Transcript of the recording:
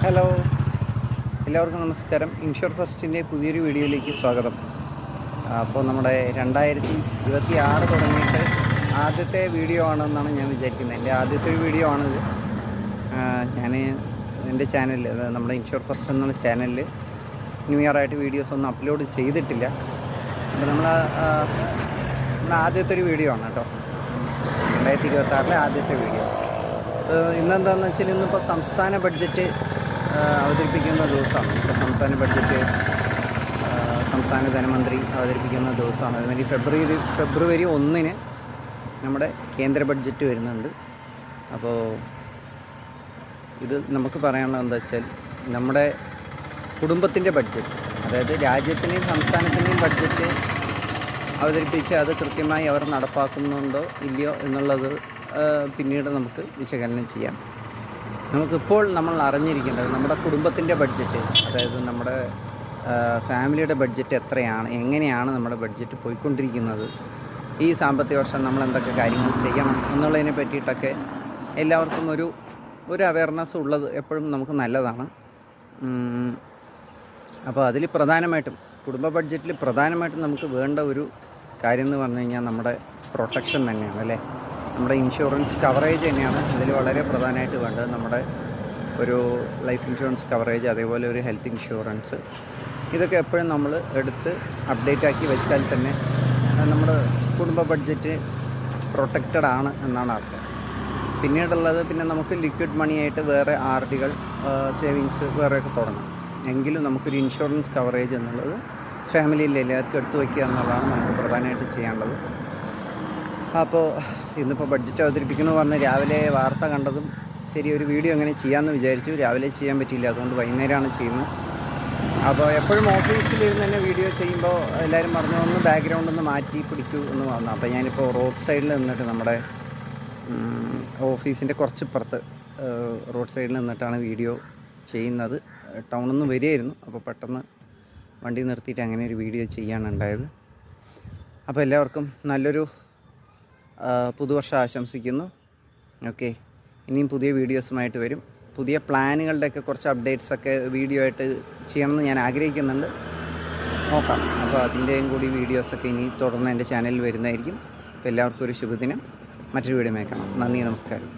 Hello, എല്ലാവർക്കും നമസ്കാരം. Insure ഫസ്റ്റിൻ്റെ പുതിയൊരു വീഡിയോയിലേക്ക് സ്വാഗതം. അപ്പോൾ നമ്മുടെ 2026 തുടങ്ങിയിട്ട് ആദ്യത്തെ വീഡിയോ ആണെന്നാണ് ഞാൻ വിചാരിക്കുന്നത്. എൻ്റെ ആദ്യത്തെ ഒരു വീഡിയോ ആണിത്. ഞാൻ എൻ്റെ ചാനലിൽ, നമ്മുടെ ഇൻഷുർ ഫസ്റ്റ് എന്നുള്ള ചാനലിൽ ന്യൂ ഇയർ ആയിട്ട് വീഡിയോസ് ഒന്നും അപ്ലോഡ് ചെയ്തിട്ടില്ല. അപ്പോൾ നമ്മുടെ ആദ്യത്തെ ഒരു വീഡിയോ ആണ് കേട്ടോ, 2026 ആദ്യത്തെ വീഡിയോ. ഇന്നെന്താണെന്ന് വെച്ചാൽ ഇന്നിപ്പോൾ സംസ്ഥാന ബഡ്ജറ്റ് അവതരിപ്പിക്കുന്ന ദിവസമാണ്. ഇപ്പോൾ സംസ്ഥാന ബഡ്ജറ്റ് സംസ്ഥാന ധനമന്ത്രി അവതരിപ്പിക്കുന്ന ദിവസമാണ്. അതുമാതിരി ഫെബ്രുവരി 1 നമ്മുടെ കേന്ദ്ര ബഡ്ജറ്റ് വരുന്നുണ്ട്. അപ്പോൾ ഇത് നമുക്ക് പറയാനുള്ളത് എന്താ വെച്ചാൽ, നമ്മുടെ കുടുംബത്തിൻ്റെ ബഡ്ജറ്റ്, അതായത് രാജ്യത്തിൻ്റെയും സംസ്ഥാനത്തിൻ്റെയും ബഡ്ജറ്റ് അവതരിപ്പിച്ച് അത് കൃത്യമായി അവർ നടപ്പാക്കുന്നുണ്ടോ ഇല്ലയോ എന്നുള്ളത് പിന്നീട് നമുക്ക് വിശകലനം ചെയ്യാം. നമുക്കിപ്പോൾ നമ്മൾ അറിഞ്ഞിരിക്കേണ്ടത് നമ്മുടെ കുടുംബത്തിൻ്റെ ബഡ്ജറ്റ്, അതായത് നമ്മുടെ ഫാമിലിയുടെ ബഡ്ജറ്റ് എത്രയാണ്, എങ്ങനെയാണ് നമ്മുടെ ബഡ്ജറ്റ് പോയിക്കൊണ്ടിരിക്കുന്നത്, ഈ സാമ്പത്തിക വർഷം നമ്മൾ എന്തൊക്കെ കാര്യങ്ങൾ ചെയ്യണം എന്നുള്ളതിനെ പറ്റിയിട്ടൊക്കെ എല്ലാവർക്കും ഒരു അവയർനെസ് ഉള്ളത് എപ്പോഴും നമുക്ക് നല്ലതാണ്. അപ്പോൾ അതിൽ പ്രധാനമായിട്ടും കുടുംബ ബഡ്ജറ്റിൽ പ്രധാനമായിട്ടും നമുക്ക് വേണ്ട ഒരു കാര്യം എന്ന് പറഞ്ഞു കഴിഞ്ഞാൽ നമ്മുടെ പ്രൊട്ടക്ഷൻ തന്നെയാണ്, അല്ലേ? നമ്മുടെ ഇൻഷുറൻസ് കവറേജ് തന്നെയാണ് അതിൽ വളരെ പ്രധാനമായിട്ട് വേണ്ടത്. നമ്മുടെ ഒരു ലൈഫ് ഇൻഷുറൻസ് കവറേജ്, അതേപോലെ ഒരു ഹെൽത്ത് ഇൻഷുറൻസ്, ഇതൊക്കെ എപ്പോഴും നമ്മൾ എടുത്ത് അപ്ഡേറ്റ് ആക്കി വെച്ചാൽ തന്നെ നമ്മുടെ കുടുംബ ബഡ്ജറ്റ് പ്രൊട്ടക്റ്റഡ് ആണ് എന്നാണ് അർത്ഥം. പിന്നീടുള്ളത്, പിന്നെ നമുക്ക് ലിക്വിഡ് മണിയായിട്ട് വേറെ RDകൾ, സേവിങ്സ് വേറെയൊക്കെ തുടങ്ങാം. എങ്കിലും നമുക്കൊരു ഇൻഷുറൻസ് കവറേജ് എന്നുള്ളത് ഫാമിലിയിൽ എല്ലാവർക്കും എടുത്തു വയ്ക്കുക എന്നുള്ളതാണ് നമുക്ക് പ്രധാനമായിട്ട് ചെയ്യാനുള്ളത്. അപ്പോൾ ഇന്നിപ്പോൾ ബഡ്ജറ്റ് അവതരിപ്പിക്കണമെന്ന് പറഞ്ഞ് രാവിലെ വാർത്ത കണ്ടതും ശരി, ഒരു വീഡിയോ എങ്ങനെ ചെയ്യാമെന്ന് വിചാരിച്ചു. രാവിലെ ചെയ്യാൻ പറ്റിയില്ല, അതുകൊണ്ട് വൈകുന്നേരമാണ് ചെയ്യുന്നത്. അപ്പോൾ എപ്പോഴും ഓഫീസിലിരുന്ന് തന്നെ വീഡിയോ ചെയ്യുമ്പോൾ എല്ലാവരും പറഞ്ഞു ഒന്ന് ബാക്ക്ഗ്രൗണ്ട് ഒന്ന് മാറ്റി പിടിക്കൂ എന്ന് പറഞ്ഞു. അപ്പോൾ ഞാനിപ്പോൾ റോഡ് സൈഡിൽ നിന്നിട്ട്, നമ്മുടെ ഓഫീസിൻ്റെ കുറച്ചിപ്പുറത്ത് റോഡ് സൈഡിൽ നിന്നിട്ടാണ് വീഡിയോ ചെയ്യുന്നത്. ടൗണിൽ നിന്ന് വരികയായിരുന്നു, അപ്പോൾ പെട്ടെന്ന് വണ്ടി നിർത്തിയിട്ട് അങ്ങനെ ഒരു വീഡിയോ ചെയ്യാനുണ്ടായത്. അപ്പോൾ എല്ലാവർക്കും നല്ലൊരു പുതുവർഷം ആശംസിക്കുന്നു. ഓക്കെ, ഇനിയും പുതിയ വീഡിയോസുമായിട്ട് വരും. പുതിയ പ്ലാനുകളുടെയൊക്കെ കുറച്ച് അപ്ഡേറ്റ്സൊക്കെ വീഡിയോ ആയിട്ട് ചെയ്യണമെന്ന് ഞാൻ ആഗ്രഹിക്കുന്നുണ്ട്. നോക്കാം. അപ്പോൾ അതിൻ്റെയും കൂടി വീഡിയോസൊക്കെ ഇനി തുടർന്ന് എൻ്റെ ചാനലിൽ വരുന്നതായിരിക്കും. അപ്പോൾ എല്ലാവർക്കും ഒരു ശുഭദിനം. മറ്റൊരു വീഡിയോ കാണാം. നന്ദി, നമസ്കാരം.